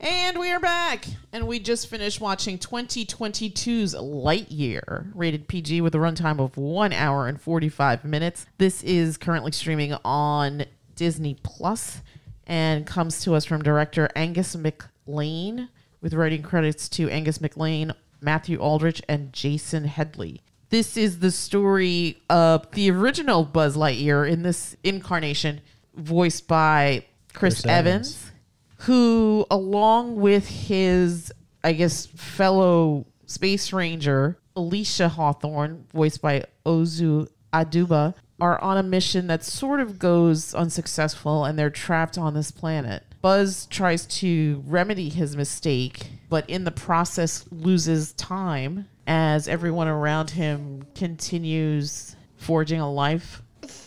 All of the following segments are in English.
And we are back. And we just finished watching 2022's Lightyear, rated PG with a runtime of 1 hour and 45 minutes. This is currently streaming on Disney Plus and comes to us from director Angus MacLane, with writing credits to Angus MacLane, Matthew Aldrich, and Jason Headley. This is the story of the original Buzz Lightyear in this incarnation, voiced by Chris Evans, who, along with his, I guess, fellow space ranger, Alicia Hawthorne, voiced by Uzo Aduba, are on a mission that sort of goes unsuccessful, and they're trapped on this planet. Buzz tries to remedy his mistake, but in the process loses time as everyone around him continues forging a life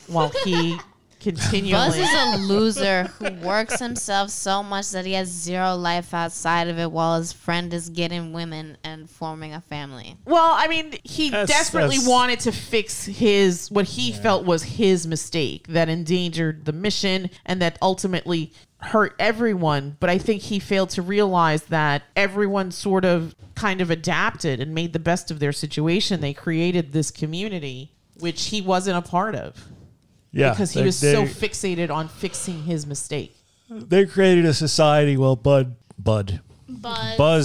while he continually... Buzz is a loser who works himself so much that he has zero life outside of it while his friend is getting women and forming a family. Well, I mean, he desperately wanted to fix what he felt was his mistake that endangered the mission and that ultimately hurt everyone. But I think he failed to realize that everyone sort of kind of adapted and made the best of their situation. They created this community, which he wasn't a part of. Yeah, because he was so fixated on fixing his mistake. They created a society. Well, Buzz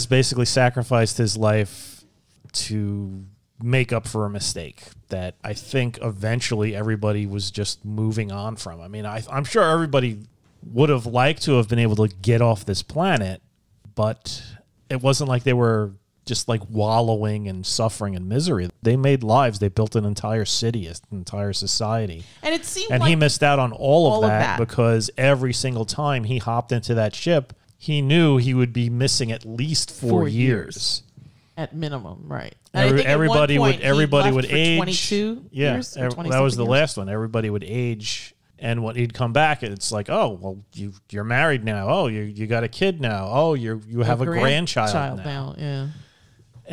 basically sacrificed his life to make up for a mistake that I think eventually everybody was just moving on from. I mean, I'm sure everybody would have liked to have been able to get off this planet, but it wasn't like they were just like wallowing and suffering in misery. They made lives. They built an entire city, an entire society. And it seemed he missed out on all of that because every single time he hopped into that ship, he knew he would be missing at least 4 years. At minimum, right. Everybody would age. 22 years? That was the last one. Everybody would age. And when he'd come back, it's like, oh, well, you're married now. Oh, you got a kid now. Oh, you have a grandchild now. Yeah.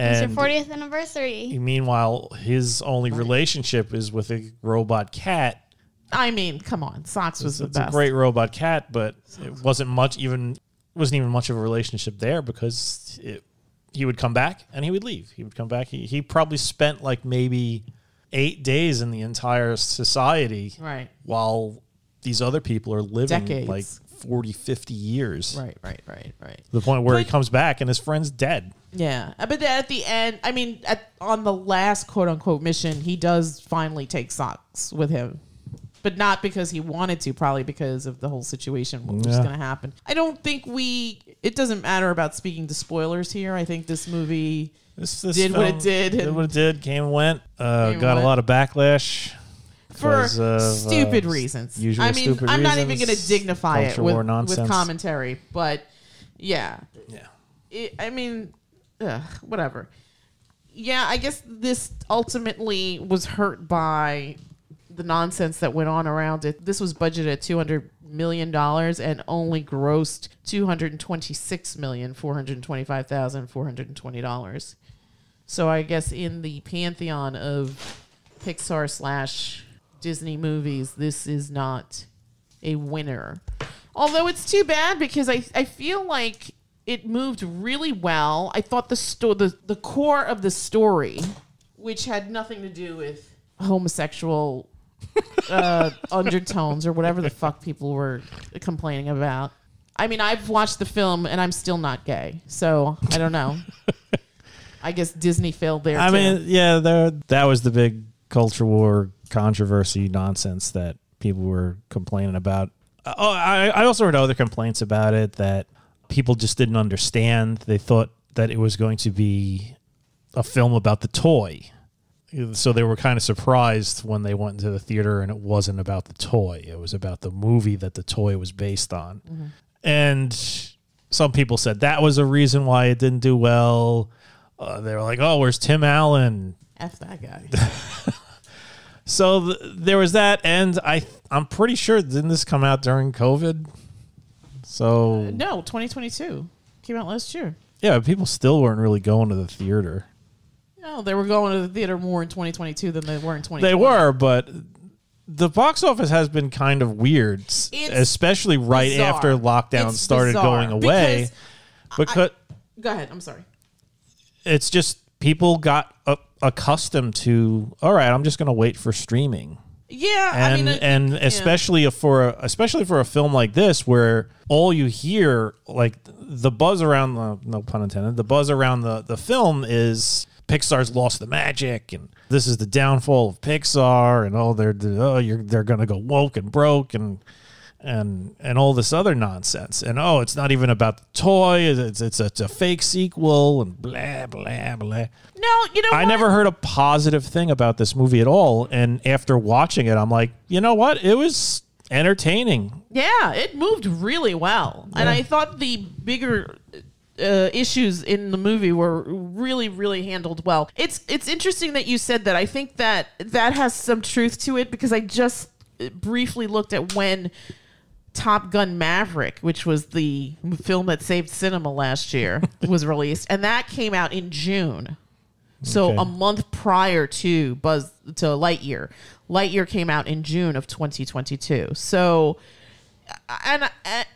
It's your 40th anniversary. Meanwhile, his only relationship is with a robot cat. I mean, come on, Socks was the best. It's a great robot cat, but it wasn't even much of a relationship there because he would come back and he would leave. He would come back. He probably spent like maybe 8 days in the entire society, right? While these other people are living decades. Like 40, 50 years. Right. To the point where he comes back and his friend's dead. Yeah. But at the end, I mean, on the last quote-unquote mission, he does finally take Socks with him. But not because he wanted to, probably because of the whole situation, what was going to happen. I don't think it doesn't matter about speaking to spoilers here. I think this movie did what it did. Did what it did, came and went. Got a lot of backlash. For stupid reasons. I mean, I'm not even going to dignify it with commentary, but yeah. Whatever. Yeah, I guess this ultimately was hurt by the nonsense that went on around it. This was budgeted at $200 million and only grossed $226,425,420. So I guess in the pantheon of Pixar / Disney movies, this is not a winner. Although it's too bad because I feel like it moved really well. I thought the core of the story, which had nothing to do with homosexual undertones or whatever the fuck people were complaining about. I mean, I've watched the film and I'm still not gay, so I don't know. I guess Disney failed there. I mean, yeah, that was the big culture war controversy nonsense that people were complaining about. I also heard other complaints about it that people just didn't understand. They thought that it was going to be a film about the toy. So they were kind of surprised when they went into the theater and it wasn't about the toy. It was about the movie that the toy was based on. Mm-hmm. And some people said that was a reason why it didn't do well. They were like, oh, where's Tim Allen? F that guy. So there was that, and I'm pretty sure, didn't this come out during COVID? So no, 2022 came out last year. Yeah, but people still weren't really going to the theater. No, they were going to the theater more in 2022 than they were in 2020. They were, but the box office has been kind of weird, especially right after lockdown started going away. Because go ahead. I'm sorry. it's just people got accustomed to, all right, I'm just going to wait for streaming. Yeah, and especially for a film like this, where all you hear, like the buzz around no pun intended, the buzz around the film is Pixar's lost the magic, and this is the downfall of Pixar, and they're gonna go woke and broke, and all this other nonsense, and it's not even about the toy, it's a fake sequel, and blah blah blah. No, you know I never heard a positive thing about this movie at all, and after watching it, I'm like, you know what? It was entertaining. Yeah, it moved really well, and I thought the bigger issues in the movie were really, really handled well. It's interesting that you said that. I think that has some truth to it, because I just briefly looked at when Top Gun Maverick, which was the film that saved cinema last year, was released, and that came out in June. So a month prior to Lightyear. Lightyear came out in June of 2022. So, and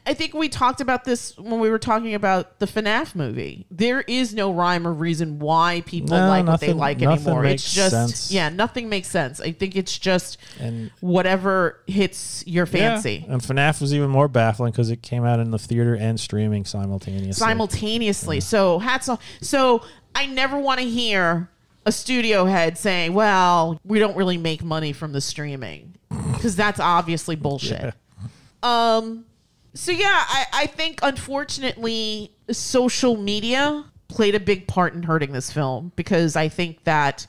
I think we talked about this when we were talking about the FNAF movie. There is no rhyme or reason why people like what they like anymore. It's just sense. Nothing makes sense. I think it's just whatever hits your fancy. Yeah. And FNAF was even more baffling because it came out in the theater and streaming simultaneously. Yeah. So hats off. So I never want to hear a studio head saying, well, we don't really make money from the streaming, because that's obviously bullshit. I think, unfortunately, social media played a big part in hurting this film, because I think that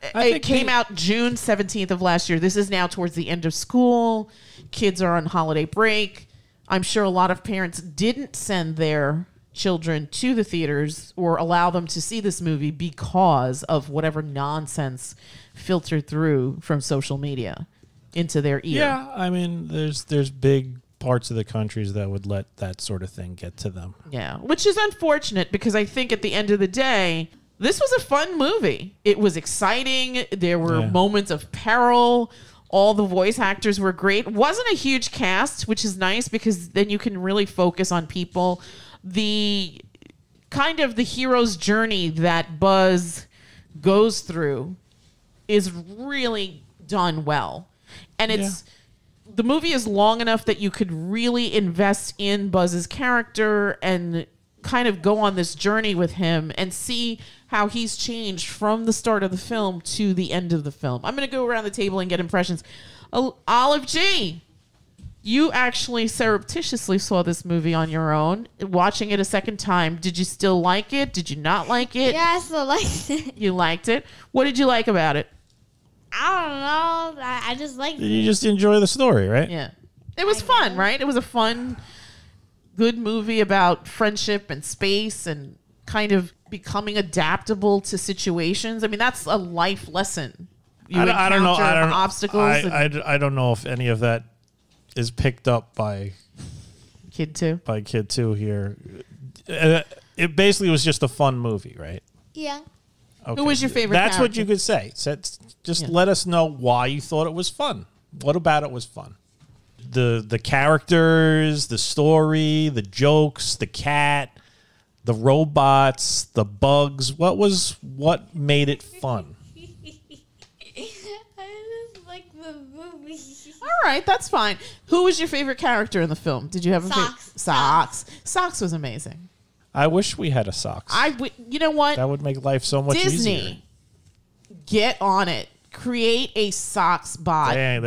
it came out June 17th of last year. This is now towards the end of school. Kids are on holiday break. I'm sure a lot of parents didn't send their children to the theaters or allow them to see this movie because of whatever nonsense filtered through from social media into their ear. Yeah, I mean, there's big parts of the countries that would let that sort of thing get to them. Yeah, which is unfortunate, because I think at the end of the day, this was a fun movie. It was exciting. There were moments of peril. All the voice actors were great. Wasn't a huge cast, which is nice, because then you can really focus on people. The kind of the hero's journey that Buzz goes through is really done well. And the movie is long enough that you could really invest in Buzz's character and kind of go on this journey with him and see how he's changed from the start of the film to the end of the film. I'm going to go around the table and get impressions. Olive G, you actually surreptitiously saw this movie on your own. Watching it a second time, did you still like it? Did you not like it? Yeah, I still liked it. You liked it? What did you like about it? I don't know. I just liked it. You just enjoy the story, right? Yeah. It was fun, right? It was a fun, good movie about friendship and space and kind of becoming adaptable to situations. I mean, that's a life lesson. I don't know. Obstacles. I don't know if any of that is picked up by Kid 2. By Kid 2 here. It basically was just a fun movie, right? Yeah. Okay. Who was your favorite That's character? what you could say. Just let us know why you thought it was fun. What about it was fun? The characters, the story, the jokes, the cat, the robots, the bugs. What made it fun? I just like the movie. All right, that's fine. Who was your favorite character in the film? Did you have a Socks. Socks was amazing. I wish we had a Socks. You know what? That would make life so much Disney, easier. get on it. Create a Socks bot. They ain't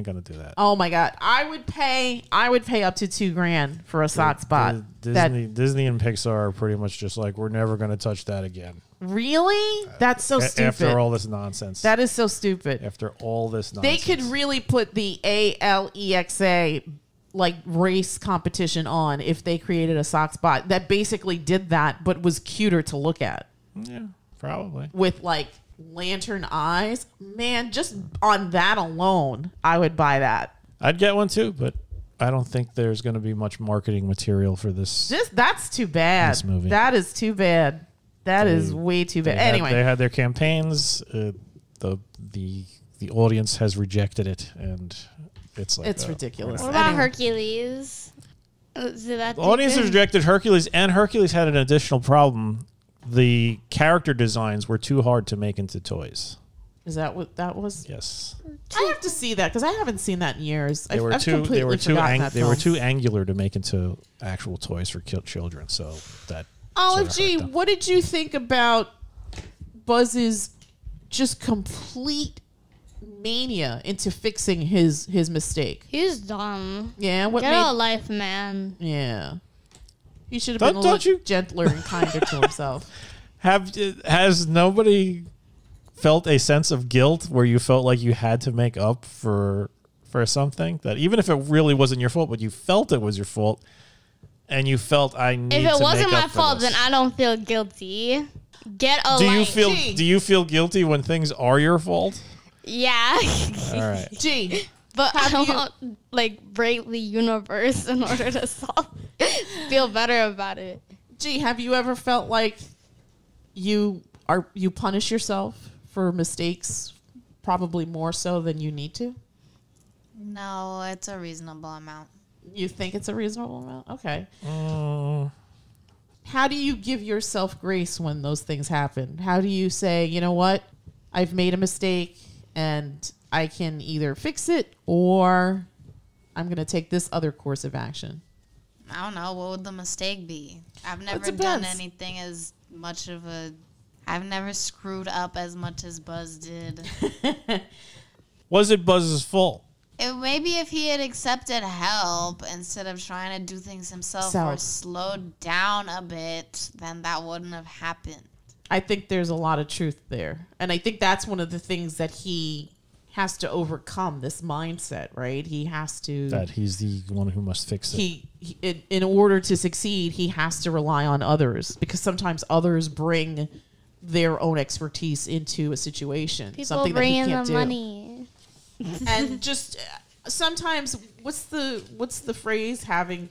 gonna do that. Oh my God, I would pay up to $2,000 for a Socks bot. Disney and Pixar are pretty much just like, we're never gonna touch that again. Really? That's so stupid. After all this nonsense. That is so stupid. After all this nonsense. They could really put the ALEXA like race competition on if they created a Socks bot that basically did that, but was cuter to look at. Yeah, probably. With like lantern eyes. Man, just on that alone, I would buy that. I'd get one too, but I don't think there's going to be much marketing material for this. That's too bad. This movie. That is too bad. That is way too bad. Anyway, they had their campaigns. The audience has rejected it, and it's like it's ridiculous. What about Hercules? So that The audience rejected Hercules, and Hercules had an additional problem. The character designs were too hard to make into toys. Is that what that was? Yes. I have to see that because I haven't seen that in years. They were I've too completely forgotten that they were film. too angular to make into actual toys for children, so that Olive sort of G, hurt them. what did you think about Buzz's just complete mania into fixing his mistake? He's dumb. Yeah, what Get made a life, man. Yeah. He should have been a Don't little you- gentler and kinder to himself. Has nobody felt a sense of guilt where you felt like you had to make up for something that even if it really wasn't your fault, but you felt it was your fault, and you felt I need to If it make wasn't my up for fault, this. then I don't feel guilty. Get a Do you life. feel Gee. do you feel guilty when things are your fault? Yeah. All right. Gee, But I Have you- want like break the universe in order to feel better about it. Gee, have you ever felt like you punish yourself for mistakes probably more so than you need to? No, it's a reasonable amount. You think it's a reasonable amount? Okay. How do you give yourself grace when those things happen? How do you say, you know what? I've made a mistake and I can either fix it or I'm going to take this other course of action. I don't know. What would the mistake be? I've never depends. done anything as much of a... I've never screwed up as much as Buzz did. Was it Buzz's fault? Maybe if he had accepted help instead of trying to do things himself or slowed down a bit, then that wouldn't have happened. I think there's a lot of truth there. And I think that's one of the things that he has to overcome, this mindset, right? He has to... That he's the one who must fix it. In order to succeed, he has to rely on others because sometimes others bring their own expertise into a situation. People something bring that he in can't the do. money. And just sometimes, what's the phrase? Having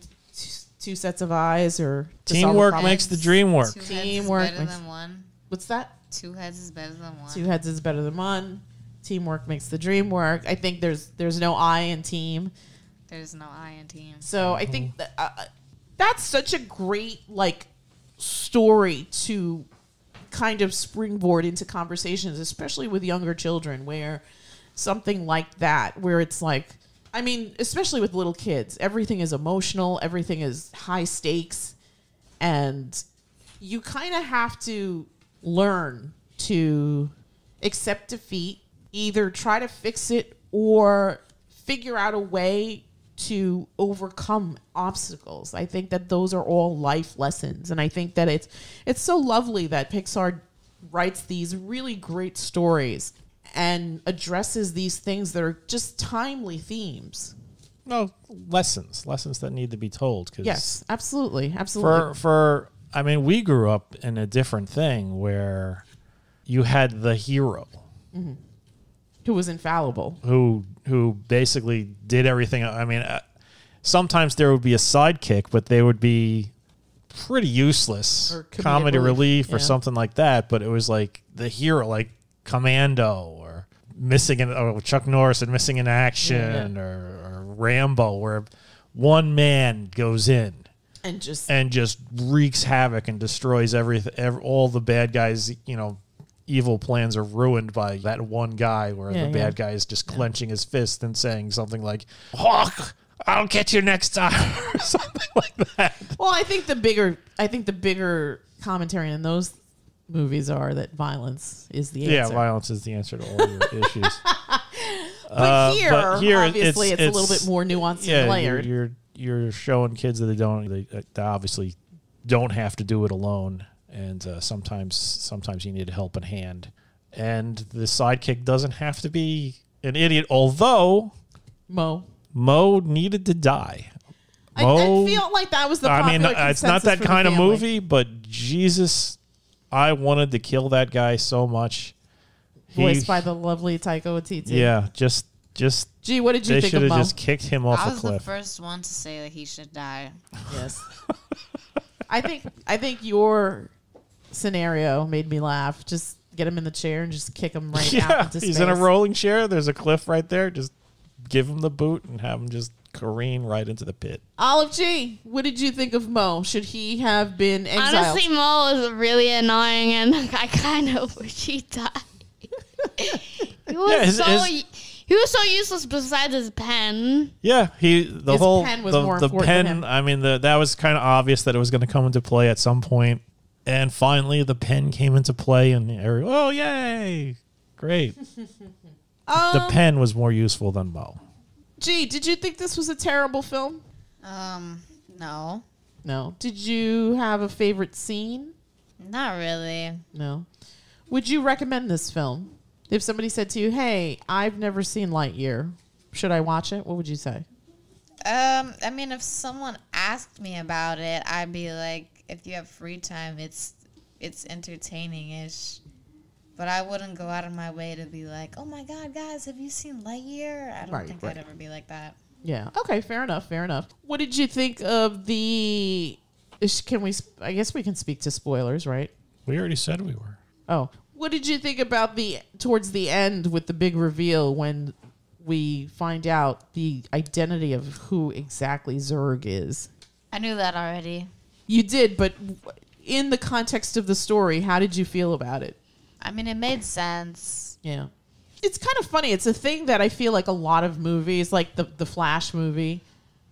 two sets of eyes or to solve a Teamwork problem? makes the dream work. Two heads Teamwork is better makes- than one. What's that? Two heads is better than one. Two heads is better than one. Teamwork makes the dream work. I think there's no I in team. There's no I in team. So I think that's such a great story to kind of springboard into conversations, especially with younger children, where something like that, where it's like, I mean, especially with little kids, everything is emotional, everything is high stakes, and you kind of have to learn to accept defeat, either try to fix it or figure out a way to overcome obstacles. I think that those are all life lessons. And I think that it's so lovely that Pixar writes these really great stories and addresses these things that are just timely themes. No, lessons that need to be told. 'Cause Yes, absolutely. Absolutely. I mean, we grew up in a different thing where you had the hero Who was infallible. who basically did everything. I mean, sometimes there would be a sidekick, but they would be pretty useless Or comedic comedy relief or yeah. something like that. But it was like the hero, like Commando or Chuck Norris and Missing in Action or Rambo, where one man goes in And just wreaks havoc and destroys everything. All the bad guys, evil plans are ruined by that one guy, where the bad guy is just clenching his fist and saying something like, "Hawk, I'll get you next time," or something like that. well, I think the bigger commentary in those movies are that violence is the answer. Yeah, violence is the answer to all your issues. But here, obviously, it's a it's- little bit more nuanced and layered. You're showing kids that they obviously don't have to do it alone, and sometimes you need a helping hand, and the sidekick doesn't have to be an idiot. Although Mo needed to die. I Mo, feel like that was the I popular mean, it's not consensus that for the kind of family. movie, but Jesus, I wanted to kill that guy so much. Voiced by the lovely Taika Waititi. Yeah, just. Gee, what did you They think should of have Mo? just kicked him off I a was the cliff. first one to say that he should die. Yes. I think your scenario made me laugh. Just get him in the chair and just kick him right out Yeah, into he's space. in a rolling chair. There's a cliff right there. Just give him the boot and have him just careen right into the pit. Olive G, what did you think of Mo? Should he have been exiled? Honestly, Mo was really annoying, and I kind of wish he died. He was so useless besides his pen. Yeah, His pen was more the important pen. than him. I mean, that was kind of obvious that it was going to come into play at some point, and finally the pen came into play, and oh yay, great! The pen was more useful than Mo. G, did you think this was a terrible film? No. No. Did you have a favorite scene? Not really. No. Would you recommend this film? If somebody said to you, hey, I've never seen Lightyear, should I watch it? What would you say? I mean, if someone asked me about it, I'd be like, if you have free time, it's entertaining-ish. But I wouldn't go out of my way to be like, oh my God, guys, have you seen Lightyear? I don't think I'd ever be like that. Yeah. Okay. Fair enough. Fair enough. What did you think of the? I guess we can speak to spoilers, right? We already said we were. Oh, what did you think about towards the end with the big reveal when we find out the identity of who exactly Zurg is? I knew that already. You did, but in the context of the story, how did you feel about it? I mean, it made sense. Yeah. It's kind of funny. It's a thing that I feel like a lot of movies, like the Flash movie,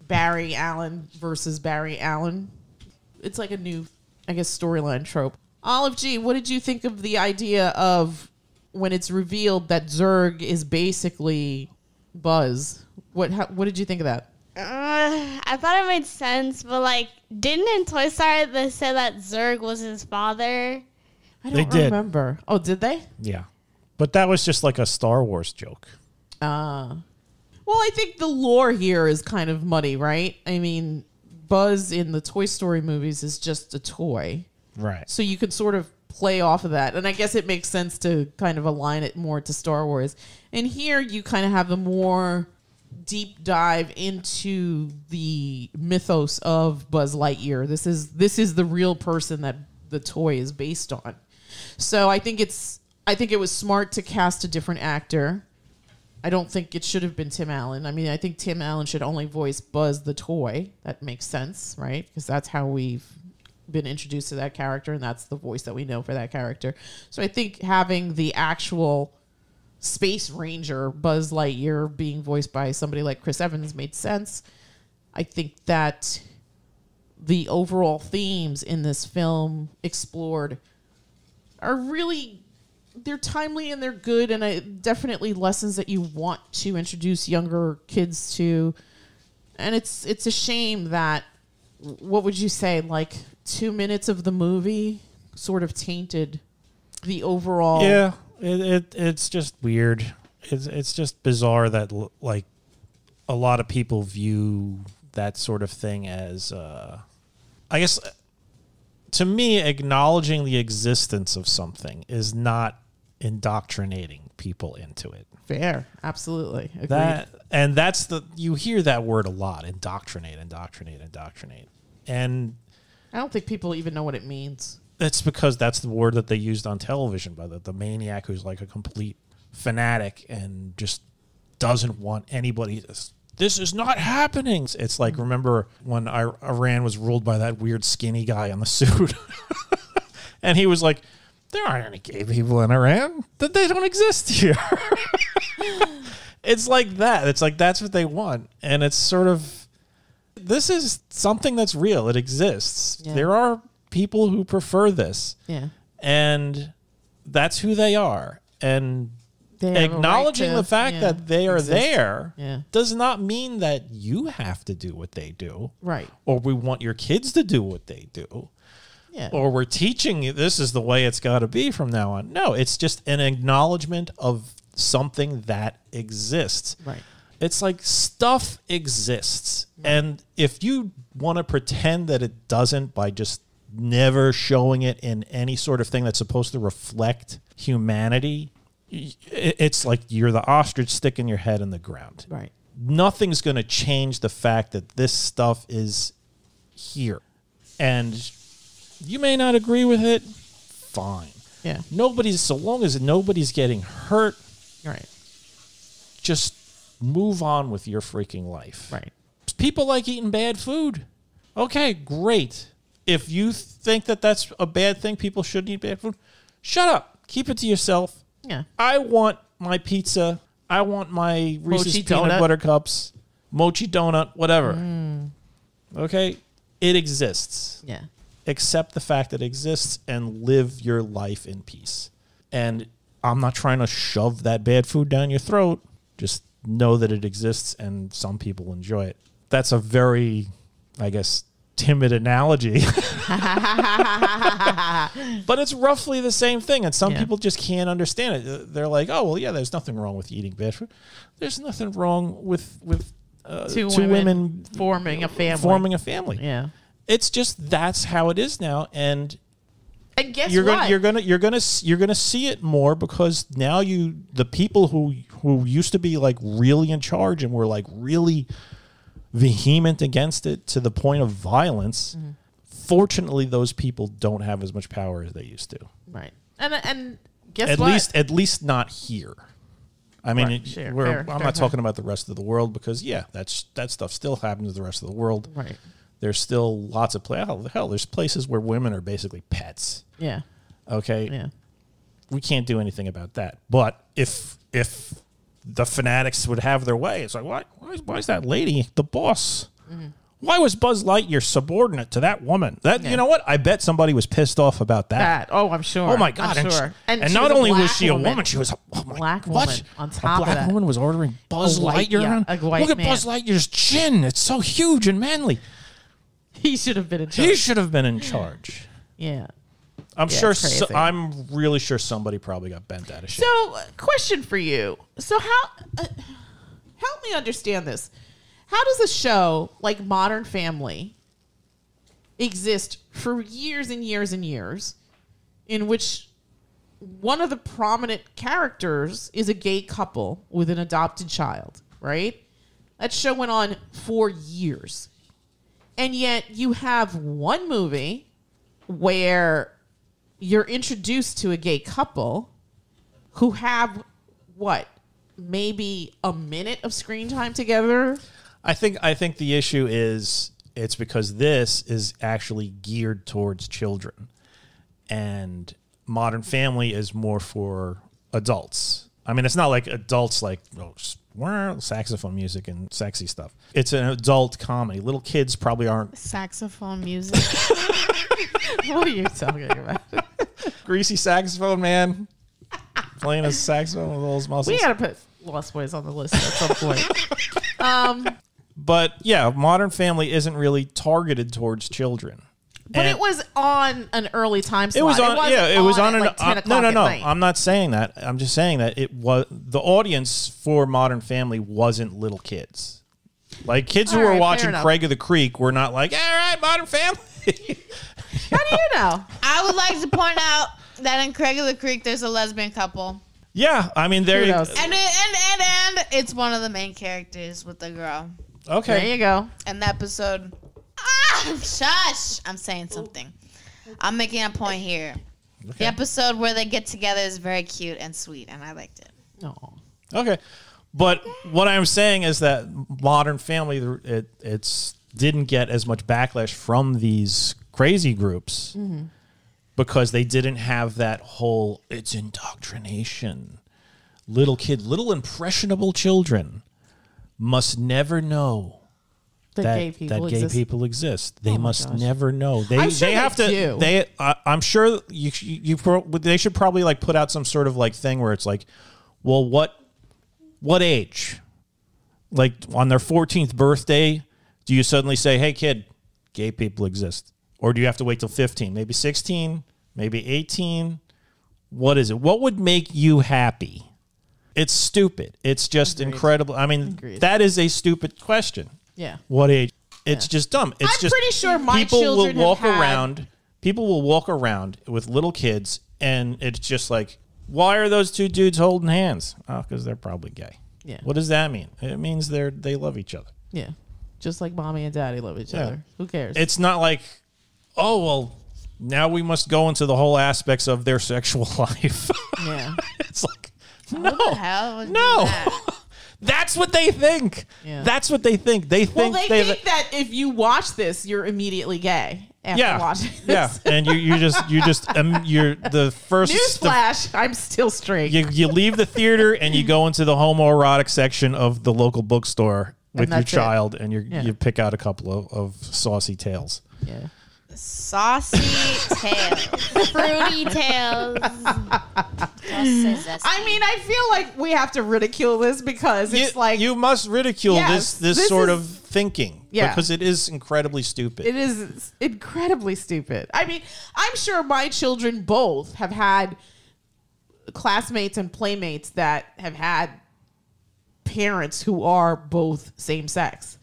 Barry Allen versus Barry Allen. It's like a new, I guess, storyline trope. Olive G, what did you think of the idea of when it's revealed that Zurg is basically Buzz? What did you think of that? I thought it made sense, but like, didn't in Toy Story they say that Zurg was his father? I don't remember. Oh, did they? Yeah. But that was just like a Star Wars joke. Well, I think the lore here is kind of muddy, right? I mean, Buzz in the Toy Story movies is just a toy. Right. So you could sort of play off of that. And I guess it makes sense to kind of align it more to Star Wars. And here you kind of have the more deep dive into the mythos of Buzz Lightyear. This is the real person that the toy is based on. So I think it was smart to cast a different actor. I don't think it should have been Tim Allen. I mean, I think Tim Allen should only voice Buzz the toy. That makes sense, right? Because that's how we've been introduced to that character, and that's the voice that we know for that character. So I think having the actual Space Ranger Buzz Lightyear being voiced by somebody like Chris Evans made sense. I think that the overall themes in this film explored are really, they're timely and they're good, and definitely lessons that you want to introduce younger kids to. And it's a shame that, what would you say, like 2 minutes of the movie sort of tainted the overall. Yeah, it's just weird. It's just bizarre that like a lot of people view that sort of thing as, I guess, to me, acknowledging the existence of something is not indoctrinating people into it. Fair, absolutely. Agreed. You hear that word a lot: indoctrinate. And I don't think people even know what it means. That's because that's the word that they used on television by the maniac who's like a complete fanatic and just doesn't want anybody. This is not happening. It's like, remember when Iran was ruled by that weird skinny guy in the suit? And he was like, there aren't any gay people in Iran. That they don't exist here. It's like that. It's like that's what they want. And it's sort of, this is something that's real. It exists. Yeah. There are people who prefer this. Yeah. And that's who they are. And acknowledging the fact that they are there does not mean that you have to do what they do. Right. Or we want your kids to do what they do. Yeah. Or we're teaching you this is the way it's got to be from now on. No, it's just an acknowledgement of something that exists. Right. It's like stuff exists. Right. And if you want to pretend that it doesn't by just never showing it in any sort of thing that's supposed to reflect humanity, it's like you're the ostrich sticking your head in the ground. Right. Nothing's going to change the fact that this stuff is here. And you may not agree with it. Fine. Yeah. So long as nobody's getting hurt, right, just move on with your freaking life. Right. People like eating bad food. Okay, great. If you think that that's a bad thing, people shouldn't eat bad food, shut up. Keep it to yourself. Yeah. I want my pizza. I want my Reese's Mochi peanut donut. butter cups, mochi donut, whatever. Okay? It exists. Yeah. Accept the fact that it exists and live your life in peace. And I'm not trying to shove that bad food down your throat. Just know that it exists and some people enjoy it. That's a very, I guess, timid analogy. But it's roughly the same thing. And some people just can't understand it. They're like, oh, well, yeah, there's nothing wrong with eating bad food. There's nothing wrong with Two women forming a family. Forming a family. Yeah. It's just that's how it is now. And guess you're what? You're gonna see it more because now the people who used to be like really in charge and were like really vehement against it to the point of violence. Fortunately, those people don't have as much power as they used to. Right. And guess what? At least not here. I mean, Right, sure, I'm not talking about the rest of the world because that stuff still happens to the rest of the world. Right. There's still lots of hell. There's places where women are basically pets. Yeah. Okay. Yeah. We can't do anything about that. But if the fanatics would have their way, it's like why is that lady the boss? Why was Buzz Lightyear subordinate to that woman? You know what? I bet somebody was pissed off about that. Oh, I'm sure. Oh my God! I'm sure. And not only was she a woman, she was a black woman. On top a black of that, woman was ordering Buzz Lightyear around. a white Look at man. Buzz Lightyear's chin; it's so huge and manly. He should have been in charge. He should have been in charge. Yeah. I'm Yeah, sure. it's crazy. I'm really sure somebody probably got bent out of shape. So, question for you. So, how help me understand this? How does a show like Modern Family exist for years and years and years, in which one of the prominent characters is a gay couple with an adopted child? Right. That show went on for years, and yet you have one movie where you're introduced to a gay couple who have maybe a minute of screen time together. I think the issue is it's because this is actually geared towards children, and Modern Family is more for adults. I mean, it's not like adults like saxophone music and sexy stuff. It's an adult comedy. Little kids probably aren't. Saxophone music. What are you talking about? Greasy saxophone man playing a saxophone with all his muscles. We got to put Lost Boys on the list at some point. But yeah, Modern Family isn't really targeted towards children. But And it was on an early time slot. It was on. Wasn't It was on at an. like 10 no. o'clock at night. I'm not saying that. I'm just saying that it was the audience for Modern Family wasn't little kids. Like kids who All were right, watching fair enough. Craig of the Creek were not like, all right, Modern Family. How do you know? I would like to point out that in Craig of the Creek, there's a lesbian couple. Yeah, I mean, there Who you knows? And it's one of the main characters with the girl. Okay. There you go. And the episode... shush! I'm saying something. I'm making a point here. Okay. The episode where they get together is very cute and sweet, and I liked it. No. Okay. But what I'm saying is that Modern Family, it's didn't get as much backlash from these crazy groups because they didn't have that whole, it's indoctrination. Little impressionable children must never know that gay people exist. They must never know. I'm sure they have they to. do. I'm sure they should probably like put out some sort of like thing where it's like, well, what age? Like on their 14th birthday, do you suddenly say, "Hey, kid, gay people exist," or do you have to wait till 15, maybe 16, maybe 18? What is it? What would make you happy? It's stupid. It's just incredible. I mean, that is a stupid question. Yeah. What age? It's just dumb. It's I'm just pretty sure my people children will walk have had- around. People will walk around with little kids, and it's just like, why are those two dudes holding hands? Oh, because they're probably gay. Yeah. What does that mean? It means they love each other. Yeah. Just like mommy and daddy love each Yeah. other. Who cares? It's not like, oh well, now we must go into the whole aspects of their sexual life. yeah. It's like, Who the hell would do no. that? That's what they think. Yeah. That's what they think. They think they think that if you watch this, you're immediately gay after watching this. Yeah, and you're the first. Newsflash, I'm still straight. You leave the theater and you go into the homoerotic section of the local bookstore with your child, and you pick out a couple of saucy tales. Yeah. Saucy tails. Fruity tails. I mean, I feel like we have to ridicule this because it's like you must ridicule this sort of thinking because it is incredibly stupid. It is incredibly stupid. I mean, I'm sure my children both have had classmates and playmates that have had parents who are both same sex.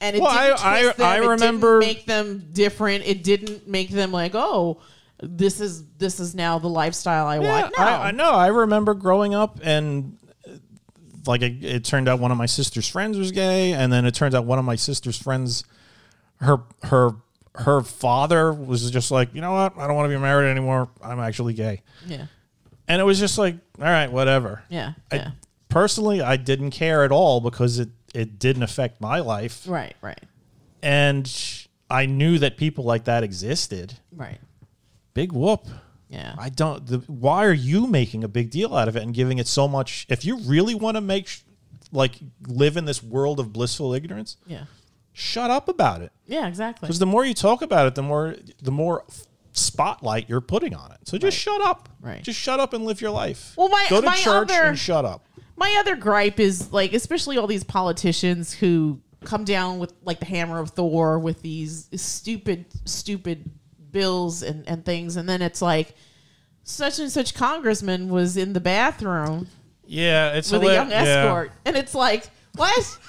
And it I remember, it didn't make them different. It didn't make them like, oh, this is now the lifestyle I want. No. I know. I remember growing up and like it turned out one of my sister's friends was gay, and then it turns out one of my sister's friends, her father was just like, you know what? I don't want to be married anymore. I'm actually gay. Yeah. And it was just like, all right, whatever. Yeah. Personally, I didn't care at all because it didn't affect my life. Right. And I knew that people like that existed. Right. Big whoop. Yeah. Why are you making a big deal out of it and giving it so much? If you really want to live in this world of blissful ignorance, shut up about it. Yeah, exactly. Because the more you talk about it, the more spotlight you're putting on it. So just shut up. Right. Just shut up and live your life. Well, go to church and shut up. My other gripe is like, especially all these politicians who come down with like the hammer of Thor with these stupid bills and things, and then it's like such and such congressman was in the bathroom. Yeah, it's with a young escort, and it's like, what?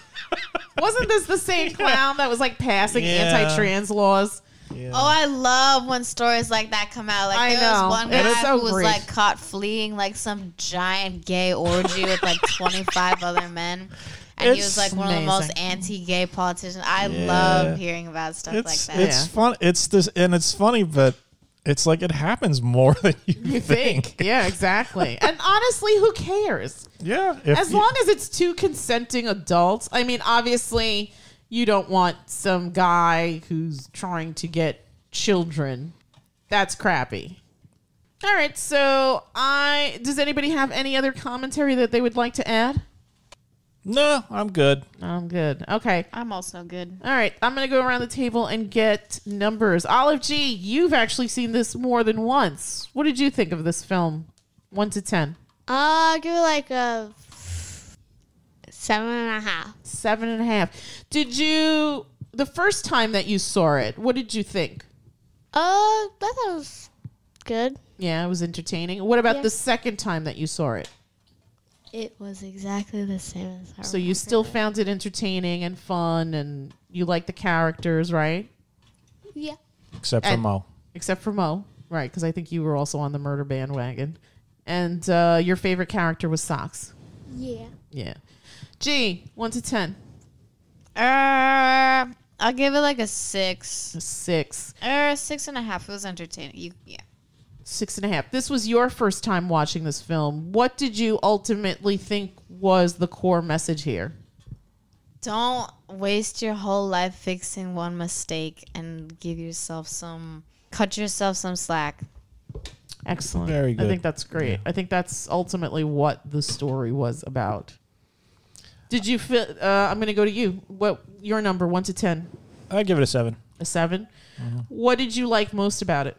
Wasn't this the same clown that was like passing anti-trans laws? Yeah. Oh, I love when stories like that come out. Like there was one guy who was like caught fleeing like some giant gay orgy with like 25 other men. And he was like one of the most anti-gay politicians. I love hearing about stuff like that. It's fun. It's funny, but it's like it happens more than you think. Yeah, exactly. And honestly, who cares? Yeah. As long as it's two consenting adults. I mean, obviously, you don't want some guy who's trying to get children. That's crappy. All right, so does anybody have any other commentary that they would like to add? No, I'm good. I'm good. Okay. I'm also good. All right, I'm going to go around the table and get numbers. Olive G, you've actually seen this more than once. What did you think of this film? 1 to 10. I'll give it like a 7.5. 7.5. Did you, the first time that you saw it, what did you think? I thought it was good. Yeah, it was entertaining. What about the second time that you saw it? It was exactly the same as I So you still found it entertaining and fun, and you like the characters, right? Yeah. Except for Mo. Except for Mo, right, because I think you were also on the murder bandwagon. And your favorite character was Socks. Yeah. Yeah. G, 1 to 10. I'll give it like a 6. A 6. 6.5. It was entertaining. 6.5. This was your first time watching this film. What did you ultimately think was the core message here? Don't waste your whole life fixing one mistake and cut yourself some slack. Excellent. Very good. I think that's great. Yeah. I think that's ultimately what the story was about. Did you feel? I'm going to go to you. What your number? 1 to 10? I give it a 7. A 7. Mm-hmm. What did you like most about it?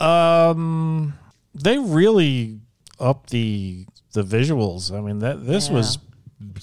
They really upped the visuals. I mean, this was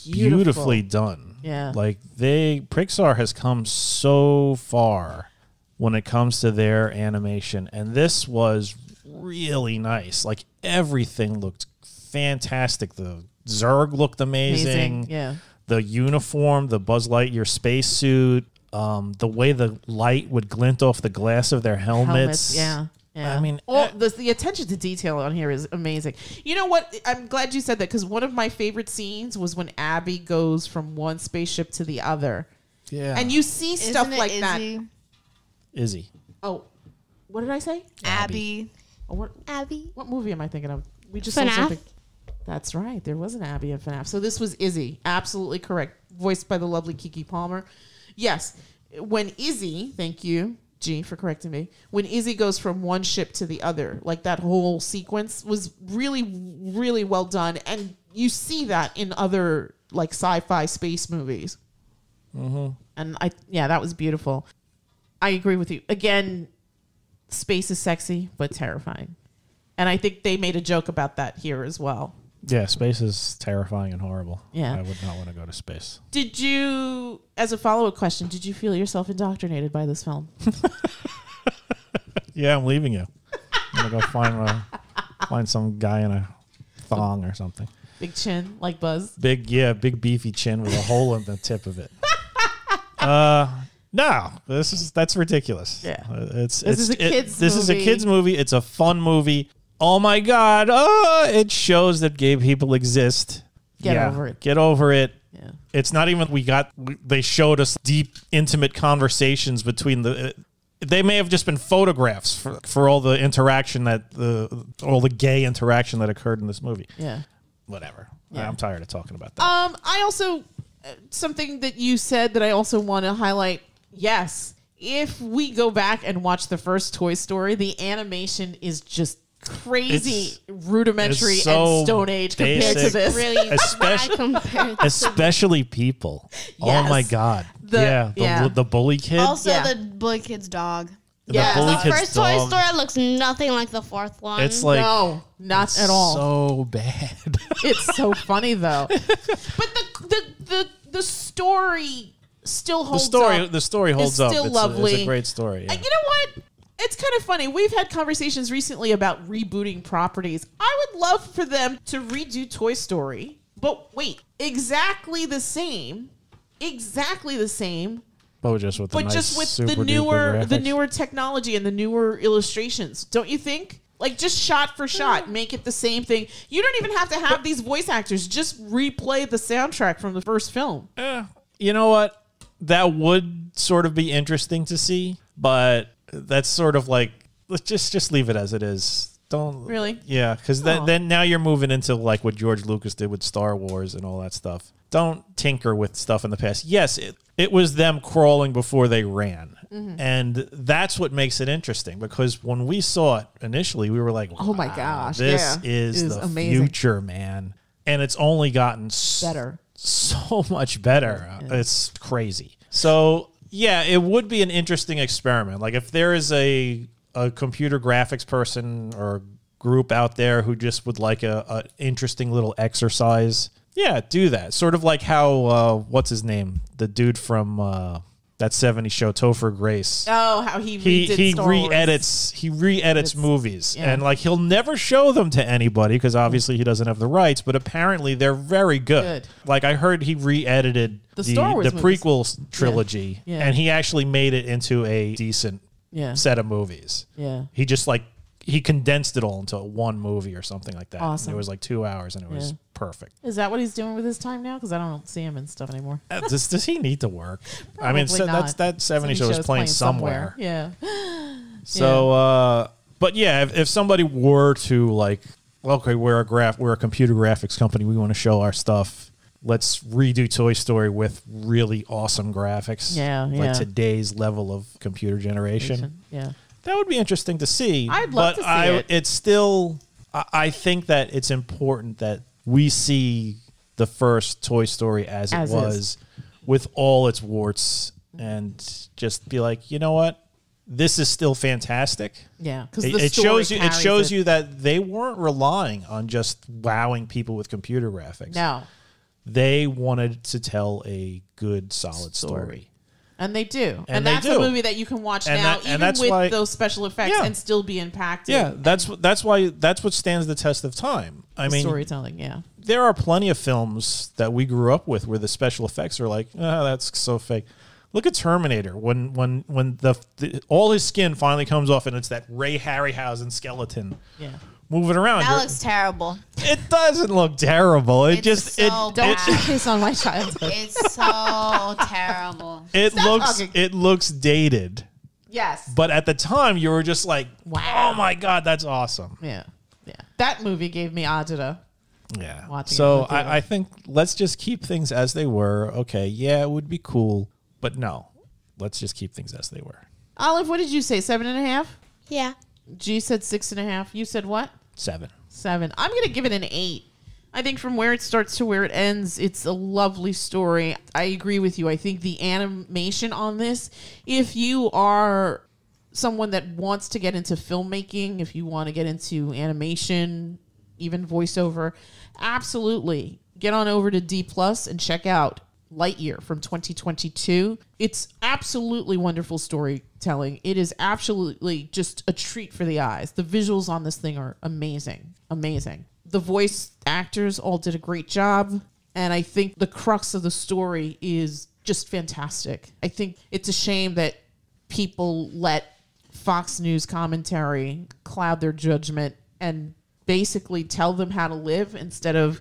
beautifully done. Yeah. Like Pixar has come so far when it comes to their animation, and this was really nice. Like everything looked fantastic. The Zurg looked amazing. Yeah. The uniform, the Buzz Lightyear spacesuit, the way the light would glint off the glass of their helmets. Yeah. I mean, the attention to detail on here is amazing. You know what? I'm glad you said that because one of my favorite scenes was when Abby goes from one spaceship to the other. Yeah. And you see stuff like Izzy? that. Izzy. Oh, what did I say? Abby. Oh, Abby. what movie am I thinking of? We just FNAF? saw something. That's right. There was an Abby in FNAF. So this was Izzy. Absolutely correct. Voiced by the lovely Keke Palmer. Yes. When Izzy, thank you, G, for correcting me. When Izzy goes from one ship to the other, like that whole sequence was really, really well done. And you see that in other like sci-fi space movies. Mm-hmm. And that was beautiful. I agree with you. Again, space is sexy, but terrifying. And I think they made a joke about that here as well. Yeah, space is terrifying and horrible. Yeah. I would not want to go to space. Did you, as a follow-up question, did you feel yourself indoctrinated by this film? Yeah, I'm leaving you. I'm going to go find some guy in a thong or something. Big chin, like Buzz? Big beefy chin with a hole in the tip of it. No, that's ridiculous. Yeah. This is a kid's This is a movie. kid's movie. It's a fun movie. Oh my God. It shows that gay people exist. Get over it. Get over it. Yeah. It's not even they showed us deep, intimate conversations between they may have just been photographs for all the interaction all the gay interaction that occurred in this movie. Yeah. Whatever. Yeah. I'm tired of talking about that. I also, something that you said that I also want to highlight. Yes. If we go back and watch the first Toy Story, the animation is just crazy rudimentary it's so and Stone Age compared to basic. this. Really Especially- bad compared to Especially people. Yes. Oh my God. The bully kid. Also, Yeah. the bully kid's dog. The Yes. bully the kid's first Toy dog. Story looks nothing like the fourth one. It's like No, not at all. So bad. It's so funny though. But the story still holds up. The story holds up. still It's lovely. It's a great story. Yeah. You know what? It's kind of funny. We've had conversations recently about rebooting properties. I would love for them to redo Toy Story, but wait, exactly the same, But just with the but nice, just with super the duper graphics. newer technology and the newer illustrations. Don't you think? Like just shot for shot, make it the same thing. You don't even have to have these voice actors. Just replay the soundtrack from the first film. You know what? That would sort of be interesting to see, but that's sort of like let's just leave it as it is. Don't Really? Yeah, because then now you're moving into like what George Lucas did with Star Wars and all that stuff. Don't tinker with stuff in the past. Yes, it was them crawling before they ran. Mm-hmm. And that's what makes it interesting because when we saw it initially, we were like, Oh my "Wow, gosh, this yeah. is It is the amazing. future, man." And it's only gotten Better. so much better. It's crazy. So yeah, it would be an interesting experiment. Like if there is a computer graphics person or group out there who just would like a interesting little exercise, yeah, do that. Sort of like how what's his name, the dude from that 70s show, Topher Grace. Oh, how he redid Star Wars. He re-edits movies, yeah. and like he'll never show them to anybody because obviously he doesn't have the rights. But apparently they're very good. Like I heard he re-edited The Star Wars movies. prequel trilogy, Yeah. and he actually made it into a decent set of movies. Yeah. He just he condensed it all into one movie or something like that. Awesome. It was like 2 hours, and it was Yeah. perfect. Is that what he's doing with his time now? Because I don't see him and stuff anymore. Does he need to work? I mean, Probably not. that 70 show is show's playing somewhere. Yeah. So, but yeah, if somebody were to like, okay, we're a computer graphics company, we want to show our stuff. Let's redo Toy Story with really awesome graphics. Yeah, like yeah. today's level of computer generation. Yeah. That would be interesting to see. I'd love to see it. It's still, I think that it's important that we see the first Toy Story as it was, with all its warts, and just be like, you know what, this is still fantastic. Yeah, because It shows you that they weren't relying on just wowing people with computer graphics. No, they wanted to tell a good, solid story. And they do. And that's they do. a movie that you can watch And now, that- and even that's with why- those special effects, Yeah. and still be impacted. Yeah, that's what stands the test of time. I mean, Storytelling, yeah. there are plenty of films that we grew up with where the special effects are like, oh, that's so fake. Look at Terminator when the all his skin finally comes off and it's that Ray Harryhausen skeleton Yeah. moving around. That looks terrible. It doesn't look terrible. It It's just so it bad. Piss on my childhood. It's so terrible. it looks dated. Yes. But at the time you were just like, Wow. oh my God, that's awesome. Yeah. Yeah. That movie gave me agita. Yeah. Watching So it in the theater. I think let's just keep things as they were. Okay, yeah, it would be cool, but no, let's just keep things as they were. Olive, what did you say? 7.5? Yeah. G said 6.5. You said what? 7. 7. I'm going to give it an 8. I think from where it starts to where it ends, it's a lovely story. I agree with you. I think the animation on this, if you are someone that wants to get into filmmaking, if you want to get into animation, even voiceover, absolutely get on over to D+ and check out Lightyear from 2022. It's absolutely wonderful storytelling. It is absolutely just a treat for the eyes. The visuals on this thing are amazing. Amazing. The voice actors all did a great job. And I think the crux of the story is just fantastic. I think it's a shame that people let Fox News commentary cloud their judgment and basically tell them how to live instead of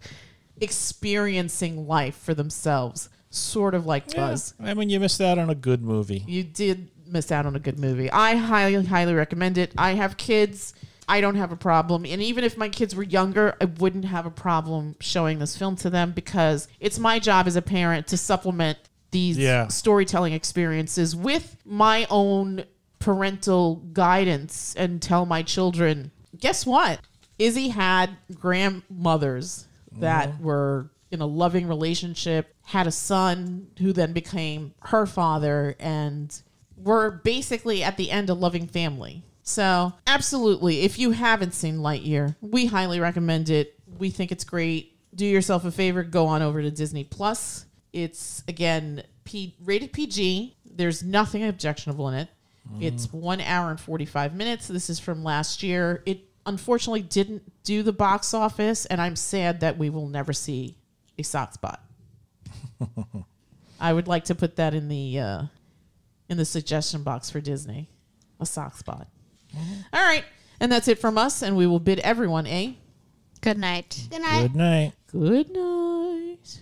experiencing life for themselves. Sort of like Buzz. I mean, you missed out on a good movie. You did miss out on a good movie. I highly recommend it. I have kids. I don't have a problem. And even if my kids were younger, I wouldn't have a problem showing this film to them because it's my job as a parent to supplement these storytelling experiences with my own parental guidance and tell my children, guess what? Izzy had grandmothers that were in a loving relationship, had a son who then became her father, and were basically at the end a loving family. So absolutely, if you haven't seen Lightyear, we highly recommend it. We think it's great. Do yourself a favor, go on over to Disney+. It's, again, rated PG. There's nothing objectionable in it. It's 1 hour and 45 minutes. This is from last year. It unfortunately didn't do the box office, and I'm sad that we will never see a sock spot. I would like to put that in the suggestion box for Disney, a sock spot. All right, and that's it from us, and we will bid everyone a good night. Good night. Good night. good night.